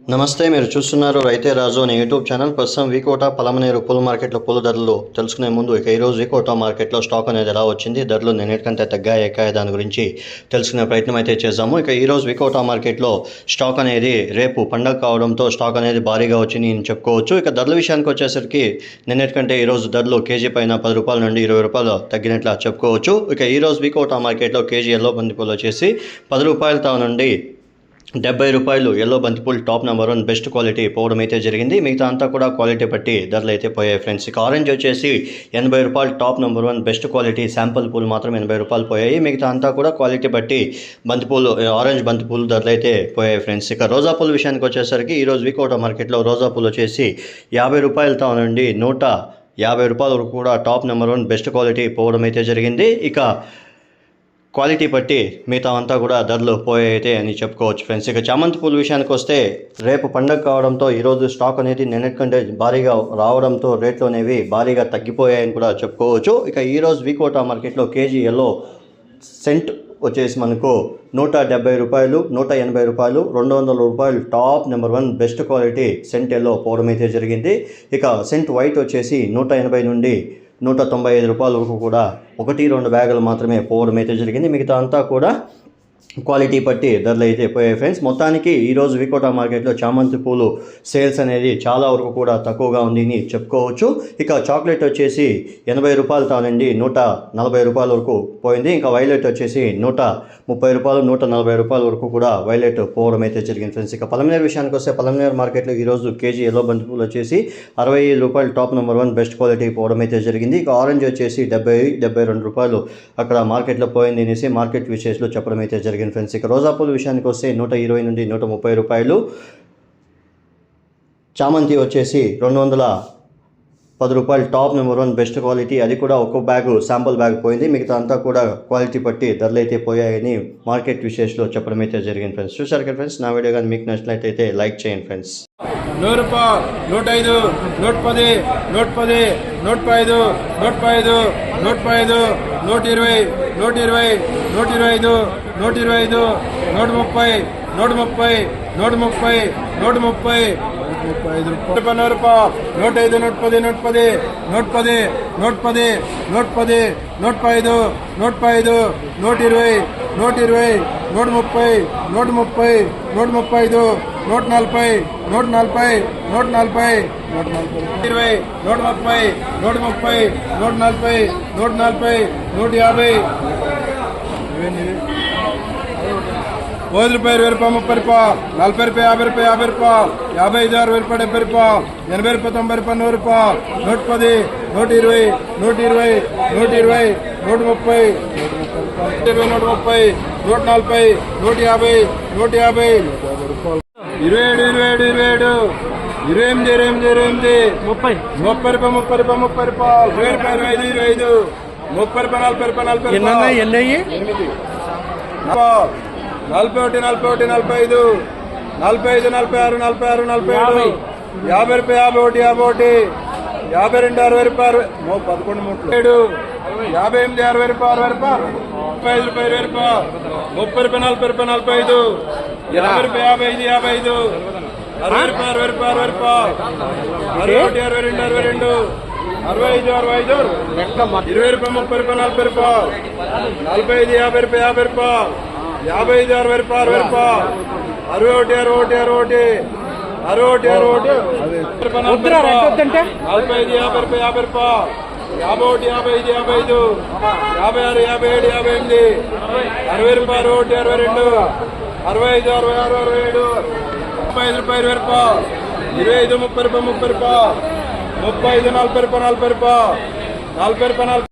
నమస్తే, మీరు చూస్తున్నారు రైతే రాజు అనే యూట్యూబ్ ఛానల్. ప్రస్తుతం వీకోట పలమనేరు పూల మార్కెట్లో పూల ధరలు తెలుసుకునే ముందు ఈరోజు వీకోట మార్కెట్లో స్టాక్ అనేది ఎలా వచ్చింది, ధరలు నిన్నటికంటే తగ్గాయి ఎక్కాయి, దాని గురించి తెలుసుకునే ప్రయత్నం అయితే చేద్దాము. ఈరోజు వీకోట మార్కెట్లో స్టాక్ అనేది రేపు పండగ కావడంతో స్టాక్ అనేది భారీగా వచ్చింది నేను చెప్పుకోవచ్చు. ధరల విషయానికి వచ్చేసరికి నిన్నటికంటే ఈరోజు ధరలు కేజీ పైన 10 రూపాయల నుండి 20 రూపాయలు తగ్గినట్లు చెప్పుకోవచ్చు. ఈరోజు వీకోట మార్కెట్లో కేజీ ఎల్లో బంతిపూలు వచ్చేసి 10 రూపాయలతో నుండి 70 రూపాయలు ఎల్లో బంతిపూలు టాప్ నెంబర్ 1 బెస్ట్ క్వాలిటీ పోవడం అయితే జరిగింది. మిగతా అంతా కూడా క్వాలిటీ బట్టి ధరలు అయితే పోయాయి ఫ్రెండ్స్. ఆరెంజ్ వచ్చేసి 80 రూపాయలు top number 1 best quality sample పూలు మాత్రం 80 రూపాయలు పోయాయి. మిగతా అంతా కూడా క్వాలిటీ బట్టి బంతిపూలు ఆరెంజ్ బంతిపూలు ధరలు అయితే పోయాయి ఫ్రెండ్స్. రోజా పూల విషయానికి వచ్చేసరికి ఈరోజు వీకోట మార్కెట్లో రోజా పూలు వచ్చేసి 50 రూపాయలతో నుండి 150 రూపాయల వరకు కూడా టాప్ నెంబర్ 1 బెస్ట్ క్వాలిటీ పోవడం అయితే జరిగింది. క్వాలిటీ బట్టి మిగతా అంతా కూడా ధరలు పోయాయితే అని చెప్పుకోవచ్చు ఫ్రెండ్స్. చామంతి పూల విషయానికి వస్తే రేపు పండగ కావడంతో ఈరోజు స్టాక్ అనేది నిన్నటికంటే భారీగా రావడంతో రేట్లు అనేవి భారీగా తగ్గిపోయాయని కూడా చెప్పుకోవచ్చు. ఈరోజు వీకోట మార్కెట్లో కేజీ ఎల్లో సెంట్ వచ్చేసి మనకు 170 రూపాయలు, 180 రూపాయలు, 200 రూపాయలు టాప్ నెంబర్ 1 బెస్ట్ క్వాలిటీ సెంట్ ఎల్లో పోవడం అయితే జరిగింది. సెంట్ వైట్ వచ్చేసి 180 నుండి 195 రూపాయల వరకు కూడా 1-2 బ్యాగులు మాత్రమే పోవడం అయితే జరిగింది. మిగతా అంతా కూడా క్వాలిటీ బట్టి ధరలు అయితే పోయాయి ఫ్రెండ్స్. మొత్తానికి ఈరోజు వీకోట మార్కెట్లో చామంతి పూలు సేల్స్ అనేది చాలా వరకు కూడా తక్కువగా ఉంది అని చెప్పుకోవచ్చు. చాక్లెట్ వచ్చేసి 80 రూపాయలతో నుండి 140 రూపాయల వరకు పోయింది. వైలెట్ వచ్చేసి 130 రూపాయలు, 140 రూపాయల వరకు కూడా వైలెట్ పోవడం అయితే జరిగింది ఫ్రెండ్స్. పలమనేరు విషయానికి వస్తే పలమనేరు మార్కెట్లో ఈరోజు కేజీ ఎల్లో బంతిపూలు వచ్చేసి 65 రూపాయలు టాప్ నెంబర్ 1 బెస్ట్ క్వాలిటీ పోవడం అయితే జరిగింది. ఆరెంజ్ వచ్చేసి 70-72 రూపాయలు అక్కడ మార్కెట్లో పోయింది అనేసి మార్కెట్ విశేషాలు చెప్పడం అయితే జరిగింది ఫ్రెండ్స్. రోజా పూల విషయానికి వస్తే 120 నుండి 130 రూపాయలు. చామంతి వచ్చేసి 210 రూపాయలు టాప్ నెంబర్ 1 బెస్ట్ క్వాలిటీ, అది కూడా ఒక్కో బ్యాగు శాంపుల్ బ్యాగ్ పోయింది. మిగతా అంతా కూడా క్వాలిటీ బట్టి ధరలు అయితే పోయాయని మార్కెట్ విశేషాలు చెప్పడం అయితే జరిగింది ఫ్రెండ్స్. చూసారు కదా ఫ్రెండ్స్, నా వీడియో కానీ మీకు నచ్చినట్లయితే లైక్ చేయండి ఫ్రెండ్స్. 100 రూపాయలు, 105, 110, 110, 115, 115, 115, 120, 120, 125, 125, 130, 130, 130, 130, 135 రూపాయలు, 105, 110, 110, 110, 110, 110, 115, 115, 120, 120, 130, 130, 135, 140, 140, 140, 120, 130, 130, 140, 140, 150, 50 రూపాయలు, 20 రూపాయలు, 30 రూపాయలు, 40 రూపాయలు, 50 రూపాయలు, 55 రూపాయలు, 60 రూపాయలు, 70 రూపాయలు, 80 రూపాయలు, 90 రూపాయలు, 110, 110, 120, 120, 120, 130, 130, 140, 150, 150, 27, 27, 28, 28, 30 రూపాయలు, 30 రూపాయలు, 30 రూపాయలు, 20 రూపాయలు, 25, 30 రూపాయలు, 40 రూపాయలు, 40 రూపాయలు, 41, 41, 45, 45, 46, 46, 47, 50 రూపాయలు, 51, 51, 52, 60 రూపాయలు, 11 మూట్లు, 58, 60 రూపాయలు, 60 రూపాయలు, 35 రూపాయలు, 20 రూపాయలు, 30 రూపాయలు, 40 రూపాయలు, 45, 50 రూపాయలు, 55, 55, 60 రూపాయలు, 60 రూపాయలు, 60 రూపాయలు, 61, 62, 62, 65, 65, 20 రూపాయలు, 30 రూపాయలు, 40 రూపాయలు, 45, 50 రూపాయలు, 50 రూపాయలు, 55, 60 రూపాయలు, 60 రూపాయలు, 61, 61, 61, 61, 61, 45, 50 రూపాయలు, 50 రూపాయలు, 51, 55, 55, 56, 57, 58, 60 రూపాయలు, 62, 65, 66, 67, 35 రూపాయలు, 20 రూపాయలు, 25, 30 రూపాయలు, 30 రూపాయలు, 35, 40 రూపాయలు, 40 రూపాయలు, 40 రూపాయలు,